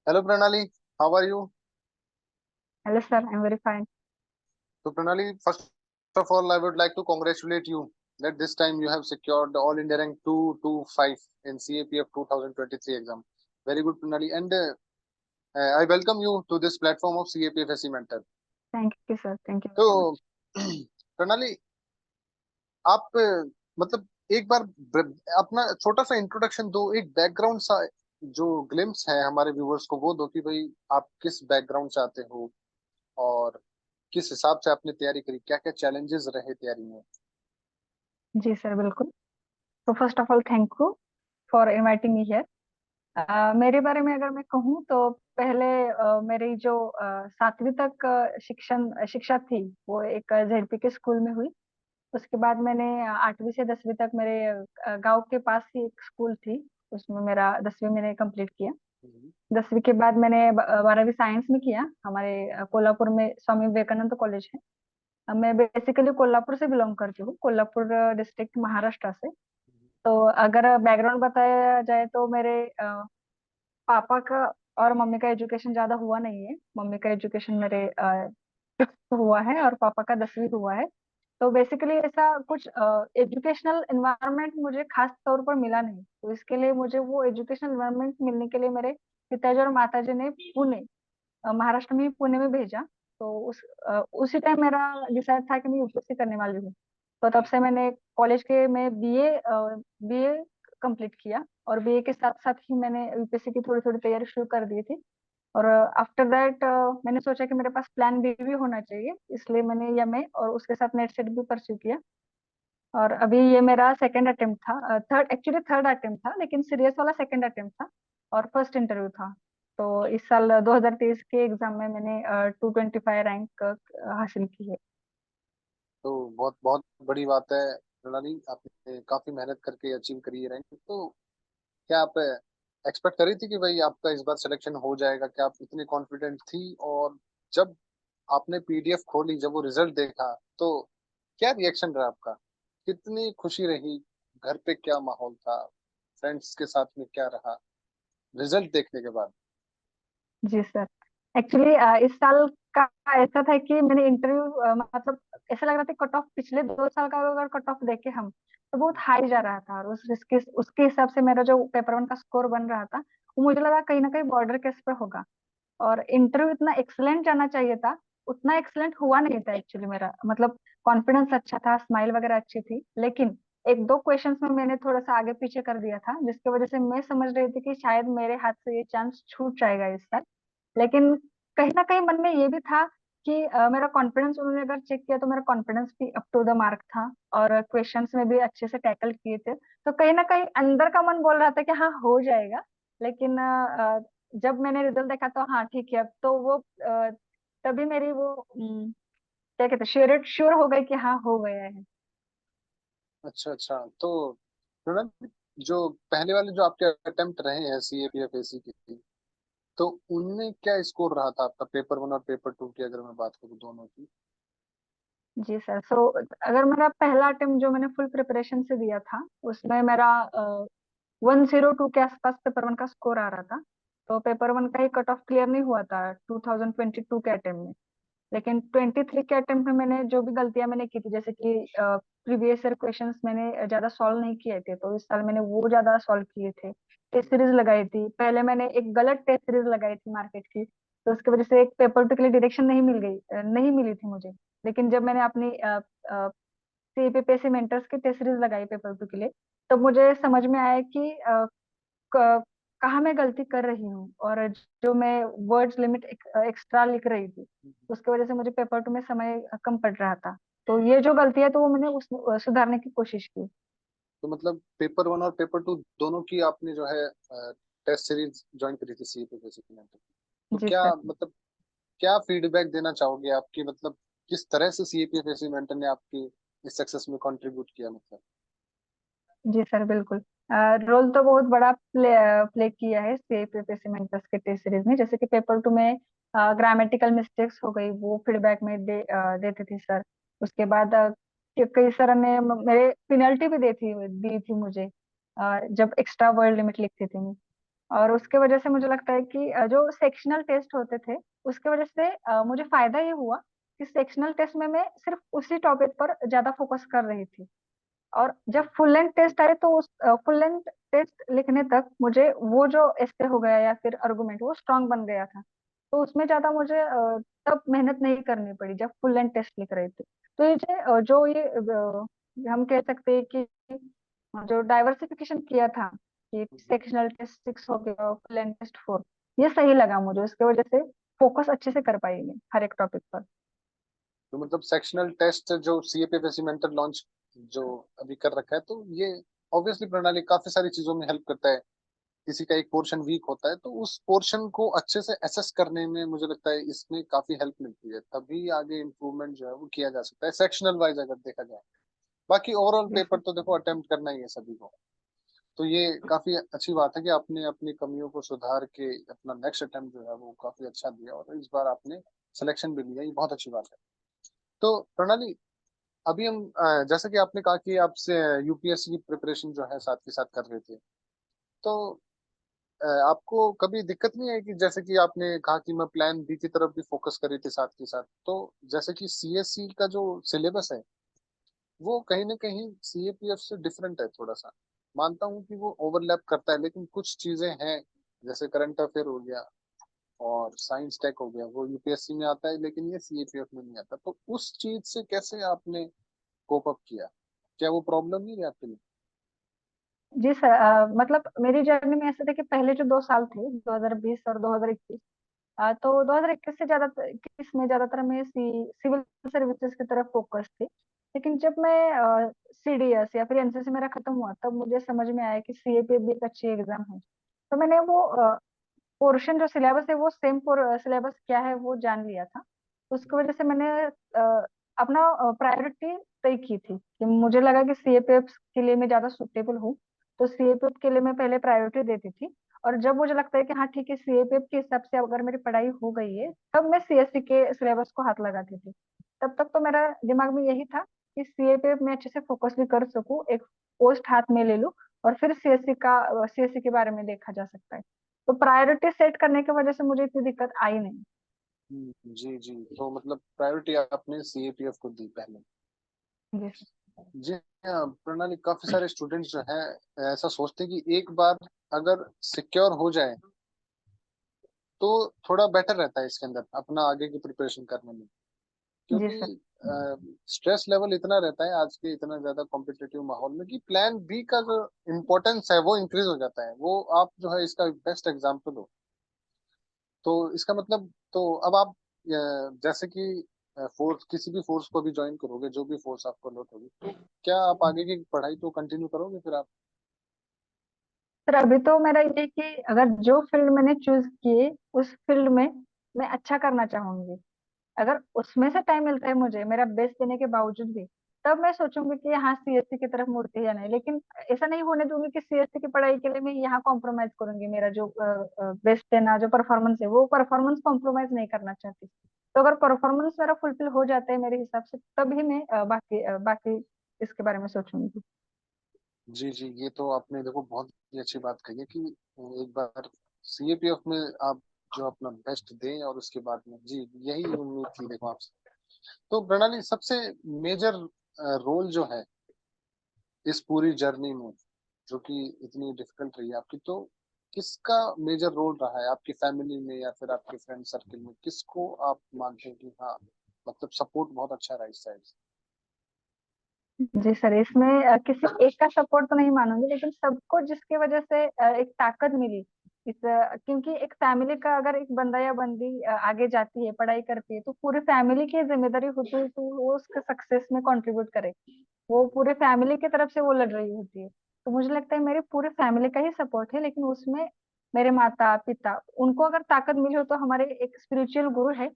Hello Pranali, how are you? Hello, sir. I'm very fine. So Pranali, first of all, I would like to congratulate you that this time you have secured the All India rank 225 in CAPF 2023 exam. Very good Pranali, and I welcome you to this platform of CAPF SE Mentor. Thank you, sir. Thank you very तो much. प्रणाली, आप मतलब एक बार अपना छोटा सा introduction दो, एक बैकग्राउंड सा जो ग्लिम्स है हमारे व्यूवर्स को वो दो कि भाई आप किस बैकग्राउंड से आते हो और किस हिसाब से आपने तैयारी करी, क्या क्या चैलेंजेस रहे तैयारी में। जी सर, बिल्कुल। तो first of all thank you for inviting me here. मेरे बारे में अगर मैं कहूँ तो पहले मेरी जो 7वीं तक शिक्षा थी वो एक जेडपी के स्कूल में हुई। उसके बाद मैंने 8वीं से 10वीं तक मेरे गांव के पास ही एक स्कूल थी, उसमें मेरा 10वीं मैंने कंप्लीट किया। हम्म। 10वीं के बाद मैंने 12वीं साइंस में किया। हमारे कोल्हापुर में स्वामी विवेकानंद कॉलेज है। मैं बेसिकली कोल्हापुर से बिलोंग करती हूँ, कोल्हापुर डिस्ट्रिक्ट, महाराष्ट्र से। तो अगर बैकग्राउंड बताया जाए तो मेरे पापा का और मम्मी का एजुकेशन ज्यादा हुआ नहीं है। मम्मी का एजुकेशन मेरे 6th हुआ है और पापा का 10वीं हुआ है। तो बेसिकली ऐसा कुछ एजुकेशनल एनवायरनमेंट मुझे खास तौर पर मिला नहीं, तो इसके लिए मुझे वो एजुकेशनल एनवायरनमेंट मिलने के लिए मेरे पिताजी और माताजी ने पुणे, महाराष्ट्र में ही पुणे में भेजा। तो उसी टाइम मेरा डिसाइड था कि मैं यूपीएससी करने वाली हूँ। तो तब से मैंने कॉलेज के में बीए कंप्लीट किया, और बीए के साथ साथ ही मैंने यूपीएससी की थोड़ी थोड़ी तैयारी शुरू कर दी थी। और आफ्टर दैट मैंने सोचा कि मेरे पास प्लान बी भी होना चाहिए, इसलिए मैंने एमए और उसके साथ नेट सेट भी परस्यू किया। और अभी ये मेरा सेकंड अटेम्प्ट था, थर्ड अटेम्प्ट था, लेकिन सीरियस वाला सेकंड अटेम्प्ट था और फर्स्ट इंटरव्यू था। तो इस साल 2023 के एग्जाम में मैंने 225 रैंक हासिल की है। तो बहुत बहुत बड़ी बात है प्रणाली, आपने काफी मेहनत करके अचीव करी है रैंक। तो क्या आप एक्सपेक्ट करी थी कि भाई आपका इस बार सिलेक्शन हो जाएगा, क्या आप इतनी कॉन्फिडेंट थी? और जब आपने पीडीएफ खोली, जब वो रिजल्ट देखा, तो क्या रिएक्शन रहा आपका? कितनी खुशी रही? घर पे क्या माहौल था? फ्रेंड्स के साथ में क्या रहा रिजल्ट देखने के बाद? जी सर। एक्चुअली इस साल का ऐसा था कि मैंने इंटरव्यू मतलब ऐसा लग रहा था कट ऑफ पिछले 2 साल का अगर कट ऑफ देखे हम तो बहुत हाई जा रहा था, और उसके उसके हिसाब से मेरा जो पेपर वन का स्कोर बन रहा था वो मुझे लगा कहीं ना कहीं बॉर्डर केस पे होगा। और इंटरव्यू इतना एक्सलेंट जाना चाहिए था, उतना एक्सलेंट हुआ नहीं था एक्चुअली मेरा। मतलब कॉन्फिडेंस अच्छा था, स्माइल वगैरह अच्छी थी, लेकिन एक दो क्वेश्चंस में मैंने थोड़ा सा आगे पीछे कर दिया था, जिसकी वजह से मैं समझ रही थी कि शायद मेरे हाथ से ये चांस छूट जाएगा इस साल। लेकिन कहीं ना कहीं मन में ये भी था कि मेरा कॉन्फिडेंस उन्होंने अगर चेक किया तो मेरा कॉन्फिडेंस भी अप टू द मार्क था, और क्वेश्चंस में भी अच्छे से टैकल किए थे। तो कहीं ना कहीं अंदर का मन बोल रहा था कि हाँ हो जाएगा। लेकिन जब मैंने रिजल्ट देखा तो हाँ ठीक है, अब तो वो तभी मेरी वो क्या कहते हैं, श्योर हो गई कि हाँ हो गया है। अच्छा अच्छा। तो प्रणाली, जो पहले वाले जो आपके अटेम्प्ट रहे हैं सीएपीएफएसी की, तो उनमें क्या स्कोर रहा था आपका, पेपर वन और पेपर टू की अगर मैं बात करूँ दोनों की? जी सर। सो अगर मेरा पहला अटेम्प्ट जो मैंने फुल प्रिपरेशन से दिया था उसमें मेरा 102 के आसपास पेपर वन का स्कोर आ रहा था। तो पेपर वन का ही कट ऑफ क्लियर नहीं हुआ था 2022 के अटेम्प्ट में। लेकिन 23 के अटेम्प्ट में मैंने जो भी गलतियां मैंने की थी, जैसे कि प्रीवियस ईयर क्वेश्चंस मैंने ज्यादा सॉल्व नहीं किए थे, तो इस साल मैंने वो ज्यादा सॉल्व किए थे। टेस्ट सीरीज लगाई थी, पहले मैंने एक गलत टेस्ट सीरीज लगाई थी मार्केट की, तो उसकी वजह से एक पेपर टू के लिए डायरेक्शन नहीं मिली थी मुझे। लेकिन जब मैंने अपनी सीपीपीएससी मेंटर्स की टेस्ट सीरीज लगाई पेपर टू के लिए, तब मुझे समझ में आया कि क- कहाँ मैं गलती कर रही हूँ, और जो मैं वर्ड्स लिमिट एक्स्ट्रा लिख रही थी उसकी वजह से मुझे पेपर टू में समय कम पड़ रहा था। तो ये जो गलती है तो वो मैंने सुधारने की कोशिश की। तो मतलब पेपर वन और पेपर टू दोनों की आपने जो है टेस्ट सीरीज ज्वाइन करी थी सीएपीएफएसी की मेंटर। तो जी क्या सर। मतलब क्या फीडबैक देना चाहोगे आपकी, मतलब किस तरह से सीएपीएफएसी मेंटर ने आपकी इस सक्सेस में कंट्रीब्यूट किया मतलब? जी सर, बिल्कुल। रोल तो बहुत बड़ा प्ले किया है सीपीपीएससी मेंटर्स के टेस्ट सीरीज में। जैसे कि पेपर टू में ग्रामेटिकल मिस्टेक्स हो गई, वो फीडबैक में देते थे सर। उसके बाद कई सर ने मेरे पेनल्टी भी दी थी मुझे जब एक्स्ट्रा वर्ड लिमिट लिखती थी मैं। और उसके वजह से मुझे लगता है कि जो सेक्शनल टेस्ट होते थे उसके वजह से मुझे फायदा ये हुआ कि सेक्शनल टेस्ट में मैं सिर्फ उसी टॉपिक पर ज्यादा फोकस कर रही थी। और जब फुल लेंथ टेस्ट आए तो उस फुल लेंथ टेस्ट लिखने तक मुझे वो जो एस्से हो गया या फिर आर्गुमेंट वो स्ट्रांग बन गया था। तो उसमें ज्यादा मुझे तब मेहनत नहीं करनी पड़ी जब फुल लेंथ टेस्ट लिख रही थी। तो ये जो ये हम कह सकते हैं कि जो डाइवर्सिफिकेशन किया था कि सेक्शनल टेस्ट 6 हो गया और फुल लेंथ टेस्ट 4, ये सही लगा मुझे। उसके वजह से फोकस अच्छे से कर पाई मैं हर एक टॉपिक पर। तो मतलब सेक्शनल टेस्ट जो सीएपीएफएससी मेंटर लॉन्च जो अभी कर रखा है, तो ये ऑब्वियसली प्रणाली काफी सारी चीजों में हेल्प करता है। किसी का एक पोर्शन वीक होता है तो उस पोर्शन को अच्छे से एसेस करने में मुझे लगता है इसमें काफी हेल्प मिलती है, तभी आगे इम्प्रूवमेंट जो है वो किया जा सकता है सेक्शनल वाइज अगर देखा जाए। बाकी ओवरऑल जी पेपर सर। तो देखो अटेम्प्ट करना ही है सभी को। तो ये काफी अच्छी बात है कि आपने अपनी कमियों को सुधार के अपना नेक्स्ट अटेम्प्ट जो है वो काफी अच्छा दिया और इस बार आपने सिलेक्शन भी लिया, ये बहुत अच्छी बात है। तो प्रणाली, अभी हम जैसे कि आपने कहा कि आपसे यूपीएससी की प्रिपरेशन जो है साथ के साथ कर रहे थे, तो आपको कभी दिक्कत नहीं है कि जैसे कि आपने कहा कि मैं प्लान बी की तरफ भी फोकस कर रही थी साथ के साथ, तो जैसे कि सीएससी का जो सिलेबस है वो कहीं ना कहीं सीएपीएफ से डिफरेंट है थोड़ा सा। मानता हूँ कि वो ओवरलैप करता है, लेकिन कुछ चीजें हैं जैसे करंट अफेयर हो गया और साइंस टेक हो गया, वो यूपीएससी में आता है लेकिन ये सीएपीएफ में नहीं आता। तो उस चीज से कैसे आपने कोप अप किया? क्या वो प्रॉब्लम नहीं है आपके लिए? जी सर, मतलब मेरी जर्नी में ऐसा था कि पहले जो 2 साल थे 2020 और 2021, तो 2021 से ज्यादा 21 में ज्यादातर मैं सिविल सर्विसेज की तरफ फोकस थी। लेकिन जब मैं सीडीएस या फिर एनसीसी मेरा खत्म हुआ तब मुझे समझ में आया कि सीएपी भी एक अच्छी एग्जाम है। तो मैंने वो पोर्शन जो सिलेबस है वो सेम सिलेबस क्या है वो जान लिया था। उसकी वजह से मैंने अपना प्रायोरिटी तय की थी कि मुझे लगा कि सीएपीएफ के लिए मैं ज्यादा सुटेबल हूँ। तो सीएपीएफ के लिए मैं पहले प्रायोरिटी देती थी। और जब मुझे लगता है कि हाँ ठीक है सीएपीएफ के हिसाब से अगर मेरी पढ़ाई हो गई है तब मैं सीएससी के सिलेबस को हाथ लगाती थी। तब तक तो मेरा दिमाग में यही था कि सीएपीएफ में अच्छे से फोकस भी कर सकूं, एक पोस्ट हाथ में ले लूं, और फिर सीएससी के बारे में देखा जा सकता है। तो प्रायोरिटी सेट करने की वजह से मुझे इतनी दिक्कत आई नहीं। जी जी, तो मतलब प्रायोरिटी आपने सीएपीएफ को दी पहले। जी सर। जी हाँ प्रणाली, काफी सारे स्टूडेंट्स जो हैं ऐसा सोचते हैं कि एक बार अगर सिक्योर हो जाए तो थोड़ा बेटर रहता है इसके अंदर अपना आगे की प्रिपरेशन करने में। जी सर। क्योंकि स्ट्रेस लेवल इतना रहता है आज के इतना ज्यादा कॉम्पिटिटिव माहौल में कि प्लान बी का जो इम्पोर्टेंस है वो इंक्रीज हो जाता है। वो आप जो है इसका बेस्ट एग्जाम्पल हो। तो इसका मतलब, तो अब आप जैसे कि फोर्स, किसी भी फोर्स को भी ज्वाइन करोगे, जो भी फोर्स आपको अलॉट होगी, तो क्या आप आगे की पढ़ाई तो कंटिन्यू करोगे फिर आप? सर अभी तो मेरा ये है कि अगर जो फील्ड मैंने चूज किए उस फील्ड में मैं अच्छा करना चाहूंगी। अगर उसमें से टाइम मिलता है मुझे मेरा बेस्ट देने के बावजूद भी, तब मैं सोचूंगी कि हाँ सीएससी की तरफ मुड़ती है या नहीं। लेकिन ऐसा नहीं होने दूंगी कि सीएससी की पढ़ाई के लिए मैं यहाँ कॉम्प्रोमाइज करूंगी। मेरा जो बेस्ट देना जो परफॉर्मेंस है वो परफॉर्मेंस कॉम्प्रोमाइज नहीं करना चाहती। तो अगर परफॉर्मेंस मेरा फुलफिल हो जाता है मेरे हिसाब से तभी मैं बाकी इसके बारे में सोचूंगी। जी जी, ये तो आपने देखो बहुत ही अच्छी बात कही है कि एक बार सीएपीएफ में आप जो अपना बेस्ट दें और उसके बाद में, जी यही उम्मीद थी देखो आपसे। तो प्रणाली, सबसे मेजर रोल जो है इस पूरी जर्नी में, जो कि इतनी डिफिकल्ट रही है आपकी, तो किसका मेजर रोल रहा है आपकी फैमिली में या फिर आपके फ्रेंड सर्कल में? किसको आप मानते हैं कि हाँ मतलब सपोर्ट बहुत अच्छा रहा इस साइड से? जी सर, इसमें किसी एक का सपोर्ट तो नहीं मानूंगी लेकिन सबको जिसकी वजह से एक ताकत मिली क्योंकि एक फैमिली का अगर एक बंदा या बंदी आगे जाती है पढ़ाई करती है तो पूरी फैमिली की जिम्मेदारी होती है कि वो उसके सक्सेस में कंट्रीब्यूट करे। वो पूरे फैमिली की तरफ से वो लड़ रही होती है। तो मुझे लगता है मेरी पूरी फैमिली का ही सपोर्ट है, लेकिन उसमें मेरे माता पिता उनको अगर ताकत मिली हो तो हमारे एक स्पिरिचुअल गुरु है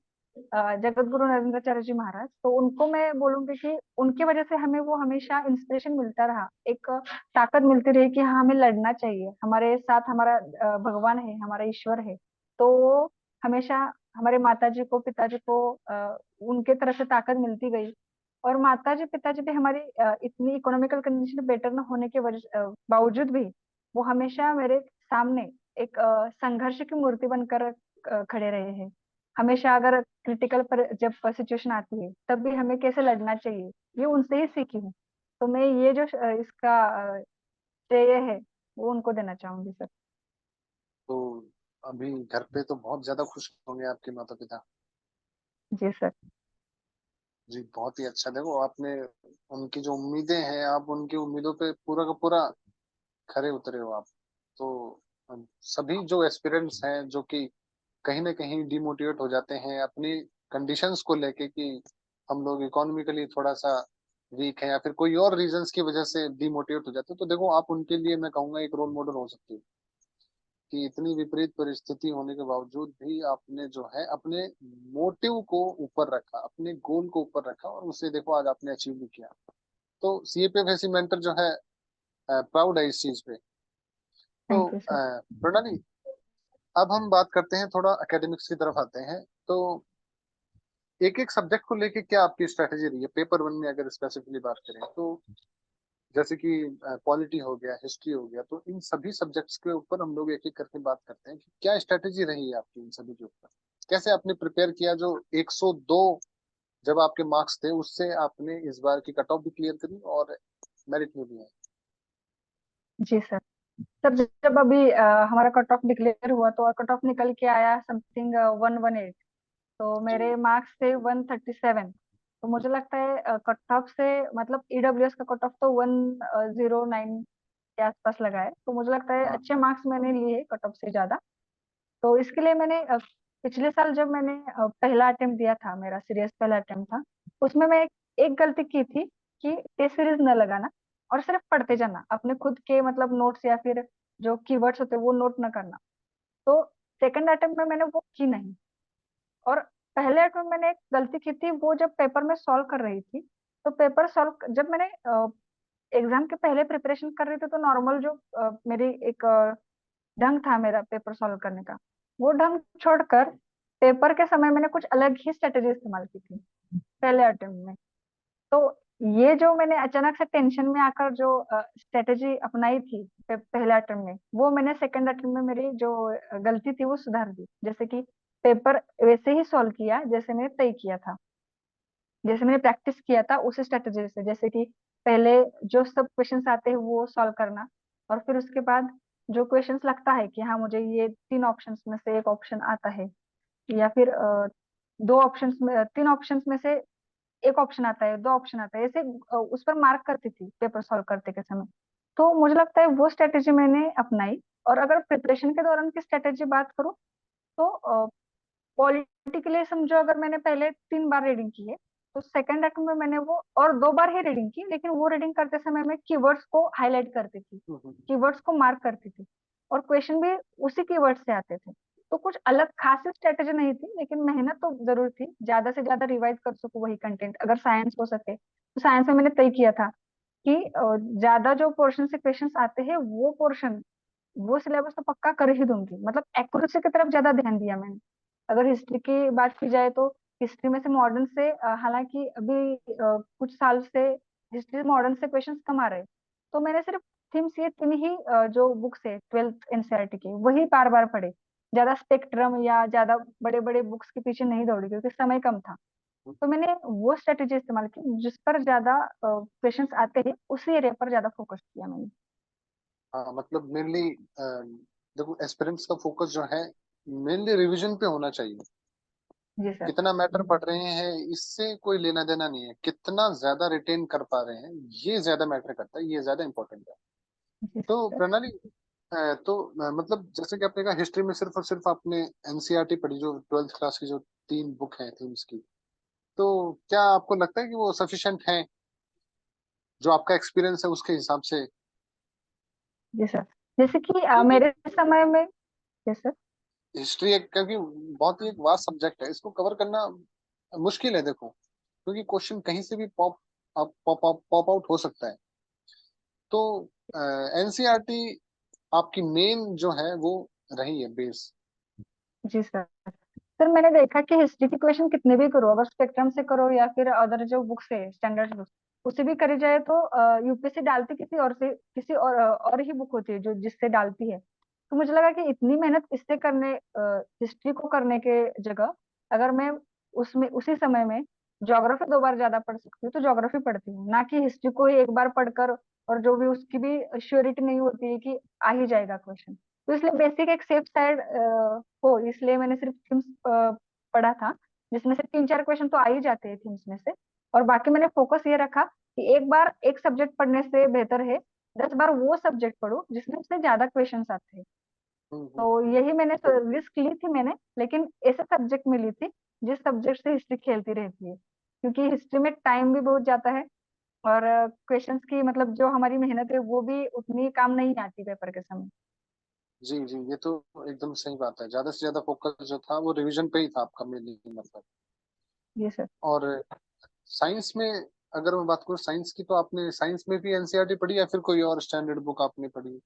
जगत गुरु नरेंद्राचार्य जी महाराज। तो उनको मैं बोलूंगी कि उनकी वजह से हमें वो हमेशा इंस्पिरेशन मिलता रहा, एक ताकत मिलती रही कि हाँ हमें लड़ना चाहिए, हमारे साथ हमारा भगवान है, हमारा ईश्वर है। तो वो हमेशा हमारे माता जी को पिताजी को उनके तरफ से ताकत मिलती गई। और माता जी पिताजी भी हमारी इतनी इकोनॉमिकल कंडीशन बेटर न होने के वजह बावजूद भी वो हमेशा मेरे सामने एक संघर्ष की मूर्ति बनकर खड़े रहे हैं। हमेशा अगर क्रिटिकल पर जब सिचुएशन आती है तब भी हमें कैसे लड़ना चाहिए, ये उनसे ही सीखी हूँ। तो मैं ये जो इसका श्रेय है वो उनको देना चाहूंगी सर। तो अभी घर पे तो बहुत ज्यादा खुश होंगे आपके माता पिता। जी सर। जी बहुत ही अच्छा। देखो आपने उनकी जो उम्मीदें हैं, आप उनकी उम्मीदों पे पूरा का पूरा खरे उतरे हो आप। तो सभी जो एस्पिरेंट्स हैं जो कि कहीं ना कहीं डिमोटिवेट हो जाते हैं अपनी कंडीशंस को लेके कि हम लोग इकोनॉमिकली थोड़ा सा वीक है या फिर कोई और रीजंस की वजह से डिमोटिवेट हो जाते हैं, तो देखो आप उनके लिए मैं कहूंगा एक रोल मॉडल हो सकती है कि इतनी विपरीत परिस्थिति होने के बावजूद भी आपने जो है अपने मोटिव को ऊपर रखा, अपने गोल को ऊपर रखा और उसे देखो आज आपने अचीव भी किया। तो सीएपीएफ ऐसी मेंटर जो है प्राउड है इस चीज पे। तो थैंक यू सर। प्रणाली, अब हम बात करते हैं थोड़ा एकेडमिक्स की तरफ आते हैं। तो एक एक सब्जेक्ट को लेके क्या आपकी स्ट्रेटेजी रही है पेपर वन में, अगर स्पेसिफिकली बात करें तो? जैसे कि पॉलिटी हो गया, हिस्ट्री हो गया, तो इन सभी सब्जेक्ट्स के ऊपर हम लोग एक एक करके बात करते हैं कि क्या स्ट्रेटेजी रही है आपकी इन सभी के ऊपर। कैसे आपने प्रिपेयर किया जो 102 जब आपके मार्क्स थे उससे आपने इस बार की कट ऑफ भी क्लियर करी और मेरिट में भी है? जी सर। सर जब अभी हमारा कट ऑफ डिक्लेयर हुआ तो कट ऑफ निकल के आया समथिंग 118। तो जी। मेरे मार्क्स थे 137। तो मुझे लगता है कट ऑफ से मतलब ईडब्ल्यूएस का कट ऑफ तो 109 के आसपास लगा है। तो मुझे लगता है हाँ। अच्छे मार्क्स मैंने लिए कट ऑफ से ज्यादा। तो इसके लिए मैंने पिछले साल जब मैंने पहला अटेम्प्ट दिया था, मेरा सीरियस पहला अटेम्प्ट था, उसमें मैं एक गलती की थी कि टेस्ट सीरीज न लगाना और सिर्फ पढ़ते जाना, अपने खुद के मतलब नोट्स या फिर जो कीवर्ड्स होते हैं वो नोट न करना। तो सेकंड अटेम्प्ट में मैंने वो की नहीं। और पहले अटेम्प्ट में मैंने एक गलती की थी, वो जब पेपर में सॉल्व कर रही थी, तो पेपर सॉल्व जब मैंने एग्जाम के पहले प्रिपरेशन कर रही थी तो नॉर्मल जो मेरी एक ढंग था मेरा पेपर सॉल्व करने का, वो ढंग छोड़कर पेपर के समय मैंने कुछ अलग ही स्ट्रेटेजी इस्तेमाल की थी पहले अटेम्प्ट में। तो ये जो मैंने अचानक से टेंशन में आकर जो स्ट्रेटेजी अपनाई थी पहले अटेम्प्ट में, वो मैंने सेकंड अटेम्प्ट में मेरी जो गलती थी वो सुधार दी। जैसे कि पेपर वैसे ही सॉल्व किया जैसे मैंने तय किया था, जैसे मैंने प्रैक्टिस किया था उसी स्ट्रेटेजी से। जैसे कि पहले जो सब क्वेश्चंस आते हैं वो सॉल्व करना, और फिर उसके बाद जो क्वेश्चंस लगता है कि हाँ मुझे ये तीन ऑप्शंस में से एक ऑप्शन आता है, या फिर दो ऑप्शंस में, तीन ऑप्शंस में से एक ऑप्शन आता है, दो ऑप्शन आता है, ऐसे उस पर मार्क करती थी पेपर सॉल्व करते के समय। तो मुझे लगता है वो स्ट्रेटेजी मैंने अपनाई। और अगर प्रिपरेशन के दौरान की स्ट्रेटेजी बात करूँ तो पॉलिटी के लिए समझो, अगर मैंने पहले 3 बार रीडिंग की है तो सेकंड अटेम्प्ट में मैंने वो और 2 बार ही रीडिंग की, लेकिन वो रीडिंग करते समय मैं कीवर्ड्स को हाईलाइट करती थी, हम्म। कीवर्ड्स को मार्क करती थी, और क्वेश्चन भी उसी कीवर्ड से आते थे। तो कुछ अलग खास स्ट्रेटेजी नहीं थी, लेकिन मेहनत तो जरूर थी, ज्यादा से ज्यादा रिवाइज कर सकूं वही कंटेंट। अगर साइंस हो सके तो साइंस में मैंने तय किया था कि ज्यादा जो पोर्शन से क्वेश्चंस आते हैं वो पोर्शन, वो सिलेबस तो पक्का कर ही दूंगी, मतलब एक्यूरेसी की तरफ ज्यादा ध्यान दिया मैंने। अगर हिस्ट्री की बात की जाए तो हिस्ट्री में से मॉडर्न से हालांकि अभी कुछ साल से हिस्ट्री मॉडर्न से क्वेश्चंस कम आ रहे हैं, तो मैंने सिर्फ थीम्स ये तीन ही जो बुक्स है 12th एनसीईआरटी की वही बार बार पढ़े। ज्यादा स्पेक्ट्रम या ज्यादा बड़े बड़े बुक्स के पीछे नहीं दौड़ी क्योंकि समय कम था। तो मैंने वो स्ट्रेटेजी इस्तेमाल की जिस पर ज्यादा क्वेश्चंस आते हैं उसी एरिया पर ज्यादा फोकस किया मैंने। हाँ मतलब मेनली देखो एस्पिरेंट्स का फोकस जो है मेनली रिवीजन पे होना चाहिए। जी सर। कितना मैटर पढ़ रहे हैं इससे कोई लेना देना नहीं है, कितना ज्यादा रिटेन कर पा रहे हैं ये ज्यादा मैटर करता है, ये ज्यादा इंपॉर्टेंट है। जी तो सर। प्रणाली, तो मतलब जैसे कि आपने कहा हिस्ट्री में सिर्फ और सिर्फ आपने एनसीईआरटी पढ़ी, जो 12th क्लास की जो 3 बुक हैं थीम्स की, तो क्या आपको लगता है कि वो सफिशिएंट है जो आपका एक्सपीरियंस है उसके हिसाब से? जी सर। जैसे कि क्योंकि मेरे समय में। जी सर। हिस्ट्री एक, क्योंकि बहुत ही एक वास्ट सब्जेक्ट है, इसको कवर करना मुश्किल है देखो, क्योंकि क्वेश्चन कहीं से भी पॉप आउट हो सकता है। तो एनसीईआरटी आपकी मेन जो है वो रही है बेस। जी सर। सर मैंने देखा कि हिस्ट्री के क्वेश्चन कितने भी करो, अगर स्पेक्ट्रम से करो या फिर अदर जो बुक्स है स्टैंडर्ड बुक्स उससे भी करी जाए, तो यूपीएससी डालती किसी और से, किसी और ही बुक होती है जो जिससे डालती है। तो मुझे लगा कि इतनी मेहनत इससे करने, हिस्ट्री को करने के जगह, अगर मैं उसमें उसी समय में ज्योग्राफी 2 बार ज्यादा पढ़ सकती हूँ तो ज्योग्राफी पढ़ती हूँ, ना कि हिस्ट्री को ही एक बार पढ़कर, और जो भी उसकी भी श्योरिटी नहीं होती है कि आ ही जाएगा क्वेश्चन। तो इसलिए बेसिक एक सेफ साइड हो, इसलिए मैंने सिर्फ थीम्स पढ़ा था, जिसमें से 3-4 क्वेश्चन तो आ ही जाते हैं थीम्स में से। और बाकी मैंने फोकस ये रखा कि एक बार एक सब्जेक्ट पढ़ने से बेहतर है 10 बार वो सब्जेक्ट पढ़ो जिसमें से ज्यादा क्वेश्चन आते हैं। हम्म। तो यही मैंने रिस्क ली थी मैंने, लेकिन ऐसे सब्जेक्ट में ली थी जिस सब्जेक्ट से हिस्ट्री खेलती रहती है, क्योंकि हिस्ट्री में टाइम भी बहुत जाता है, और क्वेश्चंस की मतलब जो हमारी मेहनत है वो भी उतनी काम नहीं आती पेपर के समय। जी जी, ये तो एकदम सही बात है। ज्यादा से ज्यादा फोकस जो था वो रिवीजन पे ही था आपका, मेनली मतलब। जी सर। और साइंस में अगर मैं बात करूँ साइंस की, तो आपने साइंस में भी एनसीईआरटी पढ़ी या फिर कोई और स्टैंडर्ड बुक आपने पढ़ी?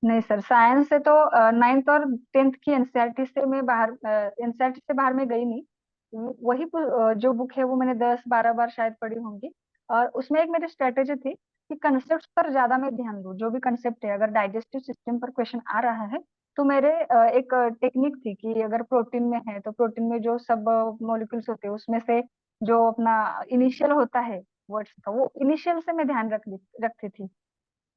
नहीं सर, साइंस से तो 9th और 10th की एनसीईआरटी से मैं बाहर, एनसीईआरटी से बाहर मैं गई नहीं। वही जो बुक है वो मैंने 10-12 बार शायद पढ़ी होंगी। और उसमें एक मेरी स्ट्रेटेजी थी कि कंसेप्ट पर ज्यादा मैं ध्यान दूं, जो भी कंसेप्ट है, अगर डाइजेस्टिव सिस्टम पर क्वेश्चन आ रहा है तो मेरे एक टेक्निक थी कि अगर प्रोटीन में है तो प्रोटीन में जो सब मॉलिक्यूल्स होते हैं उसमें से जो अपना इनिशियल होता है वर्ड्स का, वो इनिशियल से मैं ध्यान रखती थी।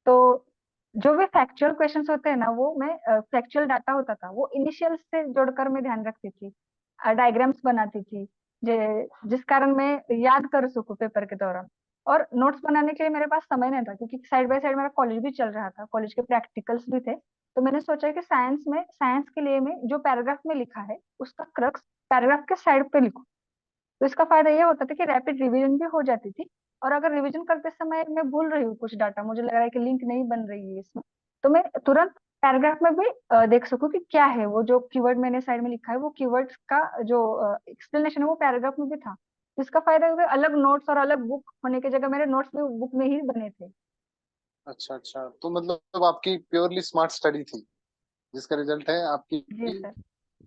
तो जो भी फैक्चुअल क्वेश्चंस होते हैं ना, वो मैं फैक्चुअल डाटा होता था वो इनिशियल से जोड़कर मैं ध्यान रखती थी, डायग्राम्स बनाती थी, जिस कारण मैं याद कर सकूं पेपर के दौरान। और नोट्स बनाने के लिए मेरे पास समय नहीं था, क्योंकि साइड बाय साइड मेरा कॉलेज भी चल रहा था, कॉलेज के प्रैक्टिकल्स भी थे। तो मैंने सोचा कि साइंस के लिए मैं जो पैराग्राफ में लिखा है उसका क्रक्स पैराग्राफ के साइड पे लिखूं। तो इसका फायदा ये होता था कि रैपिड रिवीजन भी हो जाती थी। और अगर रिवीजन करते समय मैं भूल रही हूँ कुछ डाटा, मुझे लग रहा है कि लिंक नहीं बन रही है इसमें, तो मैं तुरंत पैराग्राफ में भी देख सकूं कि क्या है वो जो कीवर्ड मैंने साइड में लिखा है, वो कीवर्ड्स का जो एक्सप्लेनेशन है वो पैराग्राफ में भी था। तो इसका फायदा ये हुआ, अलग नोट्स और अलग बुक होने की जगह मेरे नोट्स भी बुक में ही बने थे। अच्छा अच्छा, तो मतलब आपकी प्योरली स्मार्ट स्टडी थी, जिसका रिजल्ट है आपकी जी सर।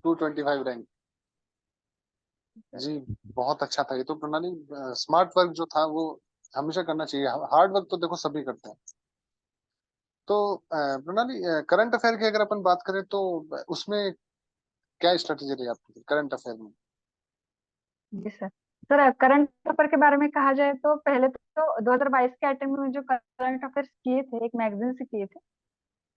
225 रैंक। सर। जी, बहुत अच्छा था ये तो प्रणाली। स्मार्ट वर्क जो था वो हमेशा करना चाहिए। हार्ड वर्क तो देखो सभी करते हैं। तो प्रणाली, करंट अफेयर की अगर अपन बात करें तो उसमें क्या स्ट्रेटेजी रही आपकी करंट अफेयर में? जी सर। सर, करंट अफेयर के बारे में कहा जाए तो पहले तो 2022 के अटेम्प्ट में जो करंट अफेयर्स किए थे, एक मैगजीन से किए थे,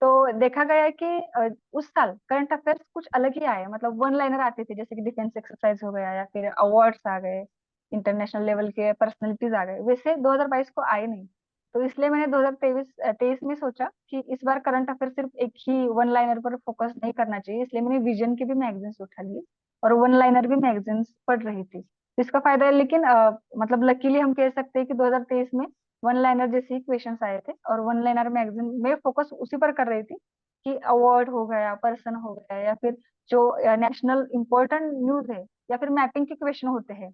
तो देखा गया है कि उस साल करंट अफेयर्स कुछ अलग ही आए, मतलब वन लाइनर आते थे, जैसे कि डिफेंस एक्सरसाइज हो गया या फिर अवार्ड्स आ गए, इंटरनेशनल लेवल के पर्सनैलिटीज आ गए, वैसे 2022 को आए नहीं। तो इसलिए मैंने 2023 23 में सोचा कि इस बार करंट अफेयर सिर्फ एक ही वन लाइनर पर फोकस नहीं करना चाहिए, इसलिए मैंने विजन की भी मैगजीन्स उठा ली और वन लाइनर भी मैगजीन्स पढ़ रही थी। तो इसका फायदा है, लेकिन मतलब लकीली हम कह सकते हैं कि 2023 में वन लाइनर जैसे ही क्वेश्चंस आए थे, और वन लाइनर मैगजीन में फोकस उसी पर कर रही थी कि अवार्ड हो गया, पर्सन हो गया, या फिर जो नेशनल इंपॉर्टेंट न्यूज है, या फिर मैपिंग के क्वेश्चन होते हैं,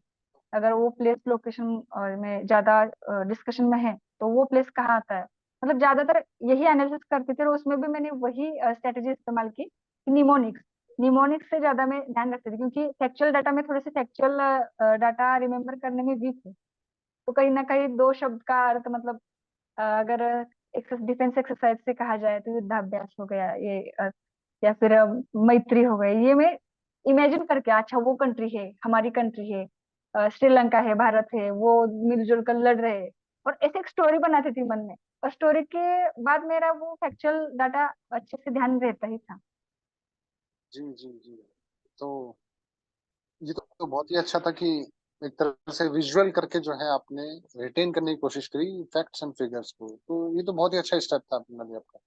अगर वो प्लेस लोकेशन में ज्यादा डिस्कशन में है तो वो प्लेस कहाँ आता है, मतलब ज्यादातर यही एनालिसिस करते थे। और उसमें भी मैंने वही स्ट्रेटेजी इस्तेमाल की, निमोनिक्स निमोनिक्स से ज्यादा मैं ध्यान रखती थी, क्योंकि फैक्चुअल डाटा में थोड़े से फैक्चुअल डाटा रिमेम्बर करने में वीक हूँ। तो कहीं ना कहीं दो शब्द का अर्थ, मतलब अगर डिफेंस एक्सरसाइज से कहा जाए तो युद्धाभ्यास हो गया ये, या फिर मैत्री हो गई, ये मैं इमेजिन करके, अच्छा वो कंट्री है, हमारी कंट्री है, श्रीलंका है, भारत है, वो मिलजुल कर लड़ रहे हैं, और ऐसे एक स्टोरी बनाती थी मन में। और स्टोरी के बाद मेरा वो फैक्चुअल डाटा अच्छे से ध्यान रहता ही था। जी जी जी। तो ये तो बहुत ही अच्छा था कि एक तरह से विजुअल करके जो है आपने रिटेन करने की कोशिश करी फैक्ट्स एंड फिगर्स को। तो ये तो बहुत ही अच्छा स्टेप था प्रणाली आपका।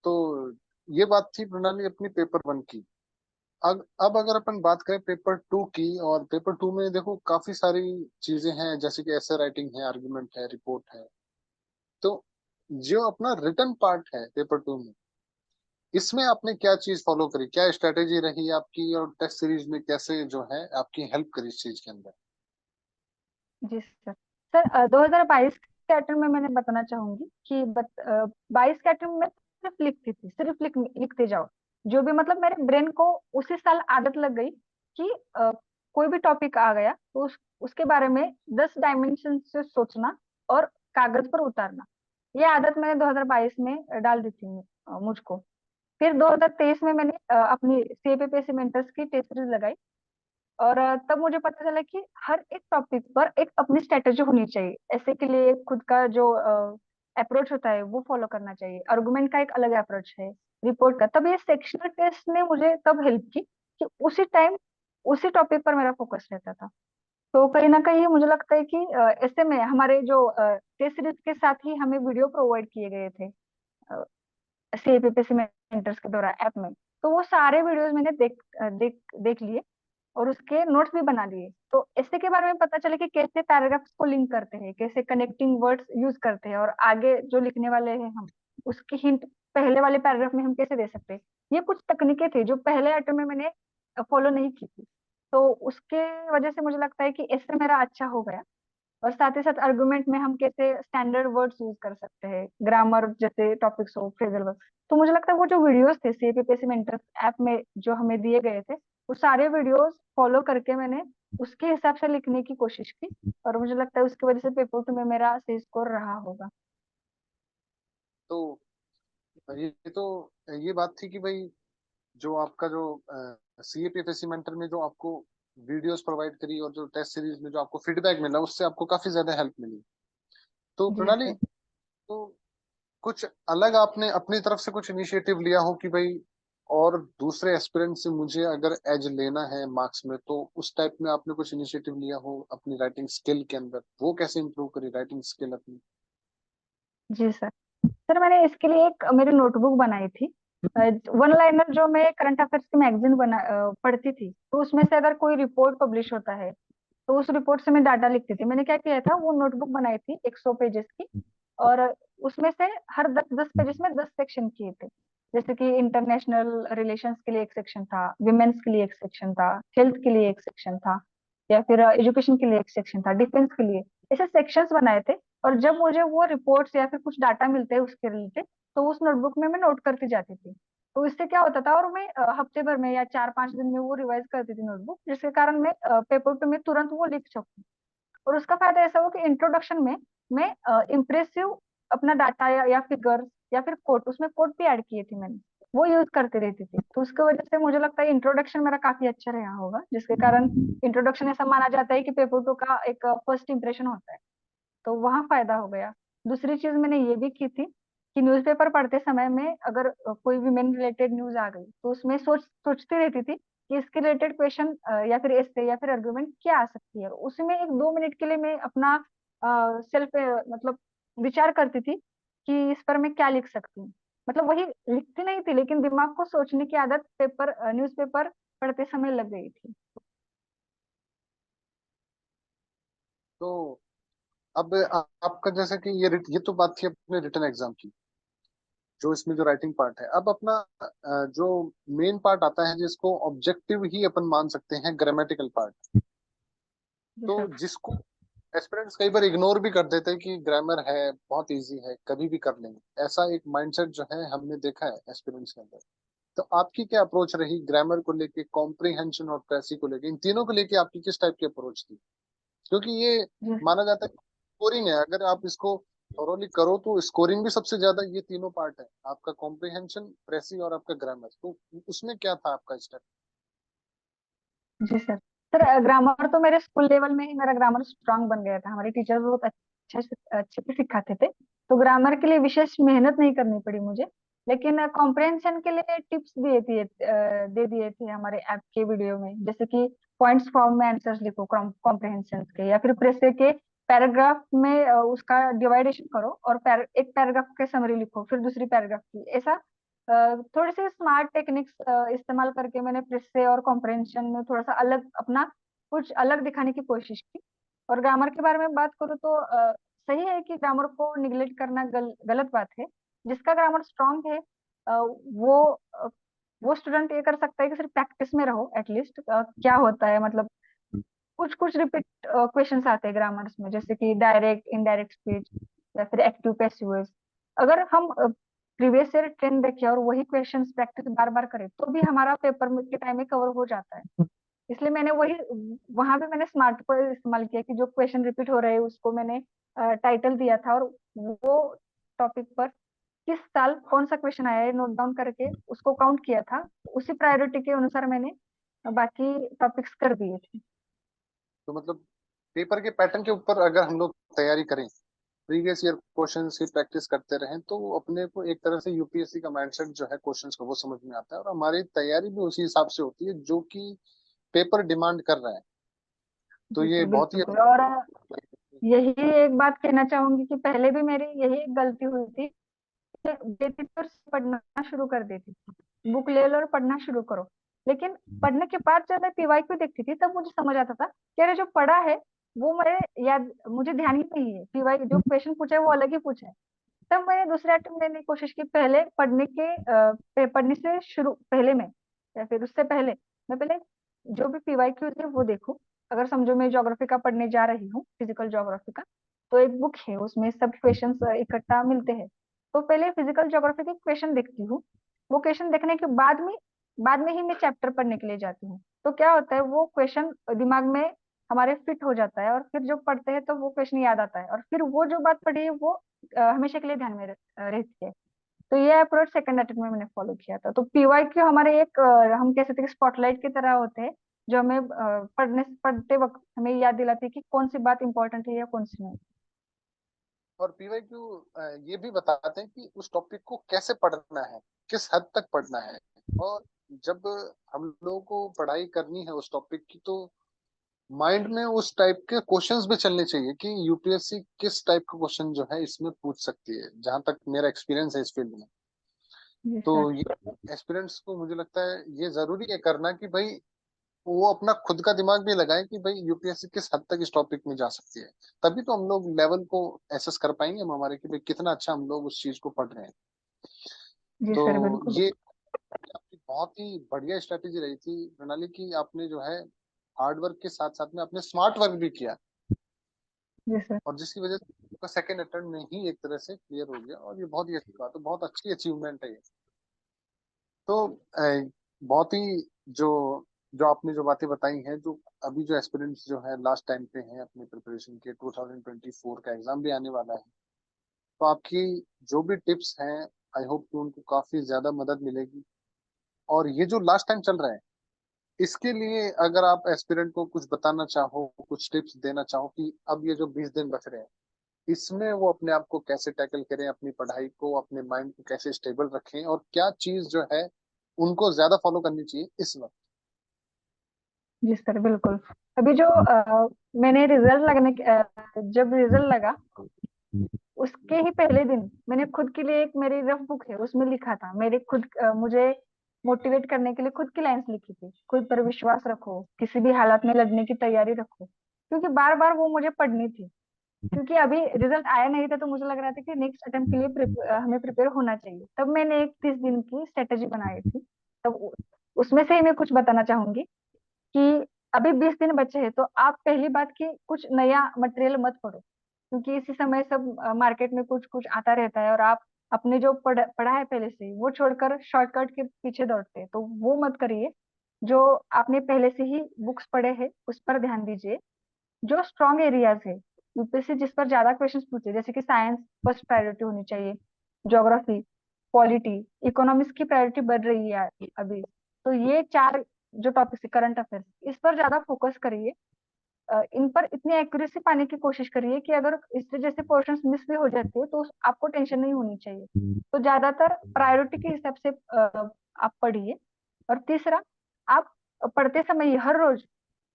तो ये बात थी प्रणाली अपनी पेपर वन की। अब अगर अपन बात करें पेपर टू की, और पेपर टू में देखो काफी सारी चीजें हैं, जैसे कि ऐसे राइटिंग है, आर्गुमेंट है, रिपोर्ट है। तो जो अपना रिटर्न पार्ट है पेपर टू में, इसमें आपने क्या चीज फॉलो करी, क्या स्ट्रेटेजी रही आपकी, और टेस्ट सीरीज में कैसे जो है आपकी हेल्प करी इस चीज के अंदर? जी सर। सर, 2022 के अटेम्प्ट में मैंने बताना चाहूंगी कि 22 के अटेम्प्ट में सिर्फ लिखती थी, सिर्फ लिखते जाओ, जो भी, मतलब मेरे ब्रेन को उसी साल आदत लग गई कि कोई भी टॉपिक आ गया तो उसके बारे में 10 डायमेंशन से सोचना और कागज पर उतारना। ये आदत मैंने 2022 में डाल दी थी मुझको। फिर 2023 में मैंने अपनी सीएपीपीएससी मेंटर्स की टेस्ट सीरीज लगाई। और तब मुझे पता चला कि हर एक टॉपिक पर एक अपनी स्ट्रेटेजी होनी चाहिए, ऐसे के लिए खुद का जो अप्रोच होता है वो फॉलो करना चाहिए, आर्गुमेंट का एक अलग अप्रोच है, रिपोर्ट का। तब ये सेक्शनल टेस्ट ने मुझे तब हेल्प की कि उसी टाइम उसी टॉपिक पर मेरा फोकस रहता था। तो कहीं ना कहीं मुझे लगता है कि ऐसे में हमारे जो टेस्ट सीरीज के साथ ही हमें वीडियो प्रोवाइड किए गए थे सीएपीपीएससी मेंटर्स के द्वारा ऐप में। तो वो सारे वीडियोस मैंने देख लिए और उसके नोट्स भी बना लिए। तो ऐसे के बारे में पता चले कि कैसे पैराग्राफ्स को लिंक करते हैं, कैसे कनेक्टिंग वर्ड्स यूज करते हैं, और आगे जो लिखने वाले हैं हम उसकी हिंट पहले वाले पैराग्राफ में हम कैसे दे सकते हैं। ये कुछ तकनीकें थी जो पहले अटेम्प्ट में मैंने फॉलो नहीं की थी। तो उसके वजह से मुझे लगता है कि इससे मेरा अच्छा हो गया। और साथ ही साथ आर्गुमेंट में हम कैसे स्टैंडर्ड वर्ड्स यूज कर सकते हैं, ग्रामर जैसे टॉपिक्स हो, फ्रेजल वर्ड। तो मुझे लगता है वो जो वीडियोस थे सीएपीपीएससी मेंटर्स ऐप में जो हमें दिए गए थे, वो सारे वीडियोस फॉलो करके मैंने उसके हिसाब से लिखने की कोशिश की। और मुझे लगता है उसकी वजह से पेपर टू में मेरा सही स्कोर रहा होगा। तो ये तो ये बात थी कि भाई जो आपका जो सीएपीएफएससी मेंटर में जो आपको वीडियोस प्रोवाइड करी और जो टेस्ट सीरीज में जो आपको फीडबैक मिला उससे आपको काफी ज्यादा हेल्प मिली। तो जी प्रणाली, सर। तो कुछ अलग आपने अपनी तरफ से कुछ इनिशिएटिव लिया हो कि भाई और दूसरे एस्पिरेंट से मुझे अगर एज लेना है मार्क्स में, तो उस टाइप में आपने कुछ इनिशिएटिव लिया हो अपनी राइटिंग स्किल के अंदर, वो कैसे इंप्रूव करी राइटिंग स्किल अपनी? जी सर। सर मैंने इसके लिए एक मेरी नोटबुक बनाई थी। वन लाइनर जो मैं करंट अफेयर्स की मैगजीन पढ़ती थी, तो उसमें से अगर कोई रिपोर्ट पब्लिश होता है तो उस रिपोर्ट से मैं डाटा लिखती थी। मैंने क्या किया था, वो नोटबुक बनाई थी 100 पेजेस की। और उसमें से हर 10-10 पेजेस में 10 सेक्शन किए थे। जैसे कि इंटरनेशनल रिलेशंस के लिए एक सेक्शन था, विमेन्स के लिए एक सेक्शन था, हेल्थ के लिए एक सेक्शन था, या फिर एजुकेशन के लिए एक सेक्शन था, डिफेंस के लिए। ऐसे सेक्शंस बनाए थे। और जब मुझे वो रिपोर्ट्स या फिर कुछ डाटा मिलते हैं उसके रिलेटेड, तो उस नोटबुक में मैं नोट करती जाती थी। तो इससे क्या होता था, और मैं हफ्ते भर में या 4-5 दिन में वो रिवाइज करती थी नोटबुक, जिसके कारण मैं पेपर पे में तुरंत वो लिख सकूं। और उसका फायदा ऐसा हो कि इंट्रोडक्शन में मैं इम्प्रेसिव अपना डाटा या फिगर या फिर कोट, उसमें कोट भी ऐड किए थे मैंने, वो यूज करते रहती थी। तो उसकी वजह से मुझे लगता है इंट्रोडक्शन मेरा काफी अच्छा रहा होगा, जिसके कारण इंट्रोडक्शन ऐसा माना जाता है कि पेपर टू का एक फर्स्ट इंप्रेशन होता है। तो वहां फायदा हो गया। दूसरी चीज मैंने ये भी की थी कि न्यूज़पेपर पढ़ते समय में अगर कोई विमेन रिलेटेड न्यूज आ गई, तो उसमें सोचती रहती थी कि इसके रिलेटेड क्वेश्चन या फिर ऐसे या फिर आर्गुमेंट क्या आ सकती है। उसमें 1-2 मिनट के लिए मैं अपना सेल्फ मतलब विचार करती थी कि इस पर मैं क्या लिख सकती हूँ। मतलब वही लिखती नहीं थी, लेकिन दिमाग को सोचने की आदत न्यूज़पेपर पढ़ते समय लग गई थी। तो अब आपका जैसे कि ये तो बात थी अपने रिटन एग्जाम की, जो इसमें जो राइटिंग पार्ट है। अब अपना जो मेन पार्ट आता है जिसको ऑब्जेक्टिव ही अपन मान सकते हैं, ग्रामेटिकल पार्ट। जी तो सर। जिसको एस्पिरेंट्स कई बार इग्नोर भी कर देते हैं कि ग्रामर है, बहुत इजी है, कभी भी कर लेंगे, ऐसा एक माइंडसेट जो है हमने देखा है एस्पिरेंट्स के अंदर। तो आपकी क्या अप्रोच रही ग्रामर को लेके, कॉम्प्रिहेंशन और प्रेसी को लेके, इन तीनों को लेके आपकी किस टाइप की अप्रोच थी? क्योंकि ये जी माना जाता है स्कोरिंग है, अगर आप इसको थोरोली करो तो स्कोरिंग भी सबसे ज्यादा ये तीनों पार्ट है आपका, कॉम्प्रिहेंशन, प्रेसी और आपका ग्रामर। तो उसमें क्या था आपका स्टेप? जी सर। सर ग्रामर तो मेरे स्कूल लेवल में ही मेरा ग्रामर स्ट्रांग बन गया था, हमारे टीचर बहुत अच्छे से सिखाते थे। तो ग्रामर के लिए विशेष मेहनत नहीं करनी पड़ी मुझे। लेकिन कॉम्प्रहेंशन के लिए टिप्स दे दिए थे हमारे ऐप के वीडियो में, जैसे कि पॉइंट्स फॉर्म में आंसर्स लिखो कॉम्प्रहेंशन के, या फिर प्रेसे के पैराग्राफ में उसका डिवाइडेशन करो और एक पैराग्राफ के समरी लिखो, फिर दूसरी पैराग्राफ की, ऐसा थोड़ी सी स्मार्ट टेक्निक्स इस्तेमाल करके मैंने प्रेसे और कॉम्प्रहेंशन में थोड़ा सा अलग अपना कुछ अलग दिखाने की कोशिश की। और ग्रामर के बारे में बात करूँ तो सही है कि ग्रामर को निग्लेक्ट करना गलत बात है। जिसका ग्रामर स्ट्रांग है वो वो स्टूडेंट ये कर सकता है कि सिर्फ प्रैक्टिस में रहो एटलीस्ट। क्या होता है मतलब कुछ कुछ रिपीट क्वेश्चंस आते हैं ग्रामर्स में, जैसे कि डायरेक्ट इनडायरेक्ट स्पीच या फिर एक्टिव पैसिव वॉइस। अगर हम प्रीवियस ईयर ट्रेंड देखें और वही क्वेश्चंस प्रैक्टिस बार बार करें, तो भी हमारा पेपर में के टाइम में कवर हो जाता है। इसलिए मैंने वही वहां पे मैंने स्मार्ट को इस्तेमाल किया कि जो क्वेश्चन रिपीट हो रहे हैं उसको मैंने टाइटल दिया था, और वो टॉपिक पर किस साल कौन सा क्वेश्चन आया है नोट डाउन करके उसको काउंट किया था। उसी प्रायोरिटी के अनुसार मैंने बाकी टॉपिक्स कर दिए थे। तो मतलब पेपर के पैटर्न के ऊपर अगर हम लोग तैयारी करें, प्रीवियस ईयर क्वेश्चन की प्रैक्टिस करते रहें, तो अपने को एक तरह से यूपीएससी का माइंडसेट जो है क्वेश्चंस का वो समझ में आता है, और हमारी तैयारी भी उसी हिसाब से होती है जो कि पेपर डिमांड कर रहा है। तो जी ये सर बहुत ही बिल्कुल। और यही एक बात कहना चाहूंगी कि पहले भी मेरी यही एक गलती हुई थी, देती थी और पढ़ना शुरू कर देती थी, बुक ले लो और पढ़ना शुरू करो। लेकिन पढ़ने के बाद जब मैं पीवाईक्यू देखती थी तब मुझे समझ आता था कि अरे जो पढ़ा है वो मेरे याद, मुझे ध्यान ही नहीं है, पीवाई जो क्वेश्चन पूछा है वो अलग ही पूछा है। तब मैंने दूसरे अटेम्प्ट लेने की कोशिश की, पहले पढ़ने के पढ़ने से शुरू पहले में या फिर उससे पहले मैं पहले जो भी पीवाईक्यू थे वो देखूं। अगर समझो मैं ज्योग्राफी का पढ़ने जा रही हूँ, फिजिकल ज्योग्राफी का, तो एक बुक है उसमें सब क्वेश्चंस इकट्ठा मिलते हैं। तो पहले फिजिकल ज्योग्राफी के क्वेश्चन देखती हूँ। वो क्वेश्चन देखने के बाद में ही मैं चैप्टर पढ़ने के लिए जाती हूँ। तो क्या होता है, वो क्वेश्चन दिमाग में हमारे फिट हो जाता है और फिर जो पढ़ते हैं तो वो क्वेश्चन याद आता है और फिर वो जो बात पढ़ी है वो हमेशा के लिए ध्यान में रहती है। तो ये अप्रोच सेकंड अटेम्प्ट में मैंने फॉलो किया था। तो पीवाईक्यू हमारे एक हम कह सकते हैं स्पॉटलाइट की तरह होते हैं, जो हमें पढ़ते वक्त हमें याद दिलाती है कि कौन सी बात इंपॉर्टेंट है या कौन सी नहीं। और पीवाईक्यू ये भी बताते हैं कि उस टॉपिक को कैसे पढ़ना है, किस हद तक पढ़ना है। और जब हम लोगों को पढ़ाई करनी है उस टॉपिक की, तो माइंड में उस टाइप के क्वेश्चंस भी चलने चाहिए कि यूपीएससी किस टाइप का क्वेश्चन जो है इसमें पूछ सकती है, जहां तक मेरा एक्सपीरियंस है इस फील्ड में। जी तो सर। ये एक्सपीरियंस को मुझे लगता है ये जरूरी है करना, कि भाई वो अपना खुद का दिमाग भी लगाए कि भाई यूपीएससी किस हद तक इस टॉपिक में जा सकती है। तभी तो हम लोग लेवल को एसेस कर पाएंगे हम हमारे, कि भाई कितना अच्छा हम लोग उस चीज को पढ़ रहे हैं। जी तो सर बिल्कुल। ये आपकी बहुत ही बढ़िया स्ट्रेटेजी रही थी प्रणाली, की आपने जो है हार्ड वर्क के साथ साथ में आपने स्मार्ट वर्क भी किया, जी सर। और जिसकी वजह से आपका सेकेंड अटेम्प्ट में ही एक तरह से क्लियर हो गया, और ये बहुत ही अच्छी बात है, बहुत अच्छी अचीवमेंट है ये। तो बहुत ही जो जो आपने जो बातें बताई हैं, जो अभी जो एस्पिरेंट्स जो है लास्ट टाइम पे हैं अपनी प्रिपरेशन के, 2024 का एग्जाम भी आने वाला है, तो आपकी जो भी टिप्स हैं, आई होप कि उनको काफी ज्यादा मदद मिलेगी। और ये जो लास्ट टाइम चल रहा है, इसके लिए अगर आप एस्पिरेंट को कुछ बताना चाहो, कुछ टिप्स देना चाहो कि अब ये जो 20 दिन बच रहे हैं, इसमें वो अपने आप को कैसे टैकल करें, अपनी पढ़ाई को, अपने माइंड को कैसे स्टेबल रखें, और क्या चीज जो है उनको ज्यादा फॉलो करनी चाहिए इस वक्त। जी सर बिल्कुल। अभी जो मैंने रिजल्ट जब रिजल्ट लगा उसके ही पहले दिन मैंने खुद के लिए एक मेरी रफ बुक है उसमें लिखा था, मेरे खुद मुझे मोटिवेट करने के लिए खुद की लाइंस लिखी थी, खुद पर विश्वास रखो, किसी भी हालात में लड़ने की तैयारी रखो। क्योंकि बार बार वो मुझे पढ़नी थी, क्योंकि अभी रिजल्ट आया नहीं था तो मुझे लग रहा था कि नेक्स्ट अटेम्प्ट के लिए हमें प्रिपेयर होना चाहिए। तब मैंने एक 30 दिन की स्ट्रेटेजी बनाई थी। तब उसमें से ही मैं कुछ बताना चाहूंगी कि अभी 20 दिन बचे हैं तो आप पहली बात की कुछ नया मटेरियल मत पढ़ो, क्योंकि इसी समय सब मार्केट में कुछ कुछ आता रहता है और आप अपने जो पढ़ा है पहले से ही वो छोड़कर शॉर्टकट के पीछे दौड़ते हैं, तो वो मत करिए। जो आपने पहले से ही बुक्स पढ़े हैं उस पर ध्यान दीजिए। जो स्ट्रॉन्ग एरियाज है यूपीएससी जिस पर ज्यादा क्वेश्चंस पूछे, जैसे कि साइंस फर्स्ट प्रायोरिटी होनी चाहिए, ज्योग्राफी, पॉलिटी, इकोनॉमिक्स की प्रायोरिटी बढ़ रही है अभी। तो ये चार जो टॉपिक्स है करंट अफेयर्स, इस पर ज्यादा फोकस करिए। इन पर इतनी एक्यूरेसी पाने की कोशिश करिए कि अगर इससे जैसे पोर्शंस मिस भी हो जाते हैं तो आपको टेंशन नहीं होनी चाहिए। तो ज्यादातर प्रायोरिटी के हिसाब से आप पढ़िए। और तीसरा, आप पढ़ते समय हर रोज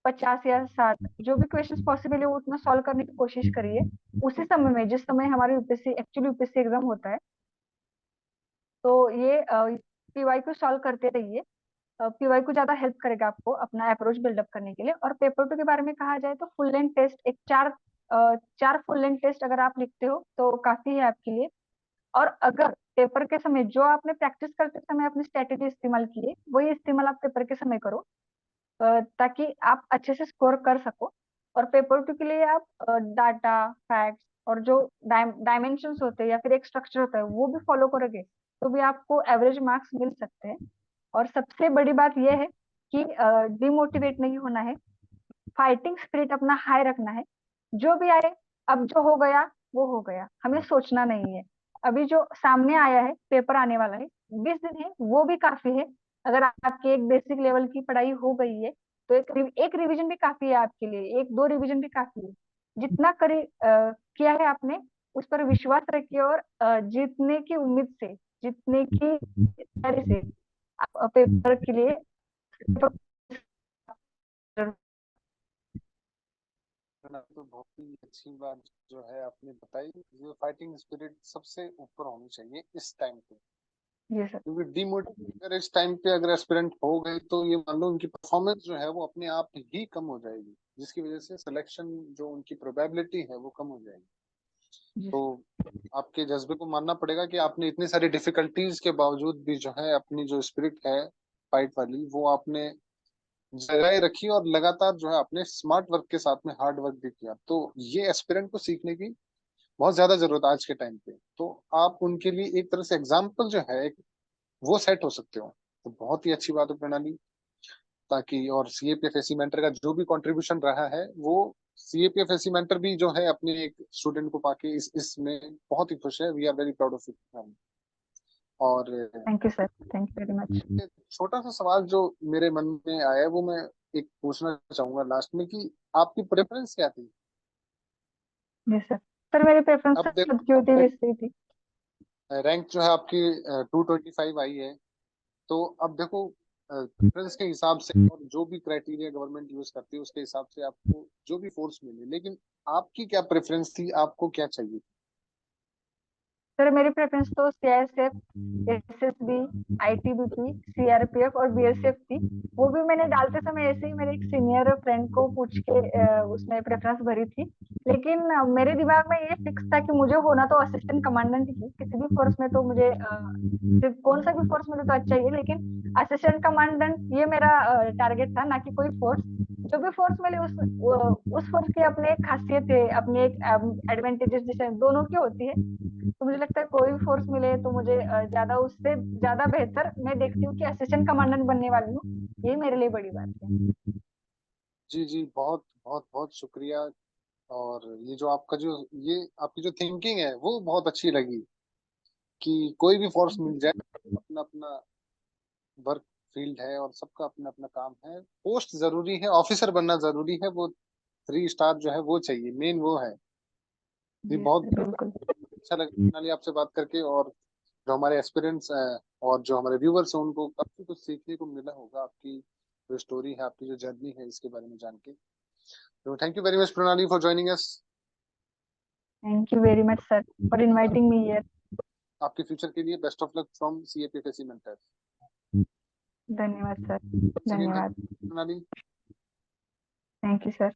50 या 60 जो भी क्वेश्चंस पॉसिबल है वो उतना सॉल्व करने की कोशिश करिए। उसी समय में जिस समय हमारे यूपीएससी एक्चुअली यूपीएससी एग्जाम होता है, तो ये पीवाई को सॉल्व करते रहिए। पीवाई को ज्यादा हेल्प करेगा आपको अपना अप्रोच बिल्डअप करने के लिए। और पेपर टू के बारे में कहा जाए तो फुल लेंथ टेस्ट एक चार फुल लेंथ टेस्ट अगर आप लिखते हो तो काफी है आपके लिए। और अगर पेपर के समय जो आपने प्रैक्टिस करते समय अपनी स्ट्रेटेजी इस्तेमाल की है वही इस्तेमाल आप पेपर के समय करो, ताकि आप अच्छे से स्कोर कर सको। और पेपर टू के लिए आप डाटा, फैक्ट्स और जो डायमेंशंस होते हैं या फिर एक स्ट्रक्चर होता है वो भी फॉलो करोगे तो भी आपको एवरेज मार्क्स मिल सकते हैं। और सबसे बड़ी बात यह है कि डिमोटिवेट नहीं होना है, फाइटिंग स्पिरिट अपना हाई रखना है। जो भी आए, अब जो हो गया वो हो गया, हमें सोचना नहीं है। अभी जो सामने आया है, पेपर आने वाला है, 20 दिन है, वो भी काफी है। अगर आपकी एक बेसिक लेवल की पढ़ाई हो गई है तो एक रिवीजन भी काफी है आपके लिए, एक दो रिवीजन भी काफी है। जितना किया है आपने, उस पर विश्वास रखिए और जीतने की उम्मीद से, जीतने की तैयारी से आप पेपर के लिए तो बहुत ही अच्छी बात जो है आपने बताई, जो फाइटिंग स्पिरिट सबसे ऊपर होनी चाहिए इस टाइम पे। जी सर। क्योंकि डिमोटिवेट अगर इस टाइम पे अगर एस्पिरेंट हो गए तो ये मान लो उनकी परफॉर्मेंस जो है वो अपने आप ही कम हो जाएगी, जिसकी वजह से सिलेक्शन जो उनकी प्रोबेबिलिटी है वो कम हो जाएगी। जी तो आपके जज्बे को मानना पड़ेगा कि आपने इतनी सारी डिफिकल्टीज के बावजूद भी जो है अपनी जो स्पिरिट है फाइट वाली, वो आपने जगाए रखी और लगातार जो है आपने स्मार्ट वर्क के साथ में हार्ड वर्क भी किया। तो ये एस्पिरेंट को सीखने की बहुत ज्यादा जरूरत है आज के टाइम पे। तो आप उनके लिए एक तरह से एग्जाम्पल जो है वो सेट हो सकते हो। तो बहुत ही अच्छी बात है प्रणाली। ताकि और सीएपीएफएससी मेंटर का जो भी कंट्रीब्यूशन रहा है वो, सीएपीएफएससी मेंटर भी जो है अपने एक स्टूडेंट को पाके इस इसमें बहुत ही खुश है। We are very proud of it. और thank you sir, thank you very much. एक छोटा सा सवाल जो मेरे मन में आया है वो मैं एक पूछना चाहूंगा लास्ट में, कि आपकी प्रेफरेंस क्या थी? जी सर। सर मेरी प्रेफरेंस अब खुद की होती देखो, हुई सही थी। रैंक जो है आपकी 225 आई है। तो अब देखो, प्रेफरेंस के हिसाब से और जो भी क्राइटेरिया गवर्नमेंट यूज करती है उसके हिसाब से आपको जो भी फोर्स मिले, लेकिन आपकी क्या प्रेफरेंस थी, आपको क्या चाहिए? सर मेरी प्रेफरेंस तो सीआईएसएफ, एसएसबी, आईटीबीपी, सीआरपीएफ और बीएसएफ थी। वो भी मैंने डालते समय ऐसे ही मेरे एक सीनियर फ्रेंड को पूछ के उसमें प्रेफरेंस भरी थी। लेकिन मेरे दिमाग में ये फिक्स था कि मुझे होना तो असिस्टेंट कमांडेंट ही, किसी भी फोर्स में तो मुझे सिर्फ कौन सा भी फोर्स मिले तो अच्छा ही है, लेकिन असिस्टेंट कमांडेंट ये मेरा टारगेट था, ना कि कोई फोर्स। जो भी फोर्स मिले उस फोर्स की अपनी एक खासियत है, अपनी एक एडवांटेजेस जैसे दोनों की होती है। तो मुझे लगता है कोई भी फोर्स मिले तो मुझे ज्यादा, उससे ज्यादा बेहतर मैं देखती हूँ कि असिस्टेंट कमांडेंट बनने वाली हूँ। ये मेरे लिए बड़ी बात है। जी जी, बहुत बहुत बहुत शुक्रिया। और ये जो आपका जो, ये आपकी जो थिंकिंग है वो बहुत अच्छी लगी, कि कोई भी फोर्स मिल जाए, अपना अपना वर्क फील्ड है और सबका अपना अपना काम है। पोस्ट जरूरी है, ऑफिसर बनना जरूरी है, वो 3 स्टार जो है वो चाहिए, मेन वो है। ये जी बहुत सर बिल्कुल। अच्छा लगा प्रणाली आपसे बात करके। और जो हमारे एस्पिरेंट्स हैं और जो हमारे व्यूवर्स हैं उनको काफी कुछ सीखने को मिला होगा, आपकी जो स्टोरी है, आपकी जो जर्नी है इसके बारे में जान के। तो thank you very much Pranali for joining us. Thank you very much sir for inviting me here. आपके फ्यूचर के लिए best of luck from CAPFSC mentor. धन्यवाद सर। चलिए, धन्यवाद। प्रणाली। Thank you sir.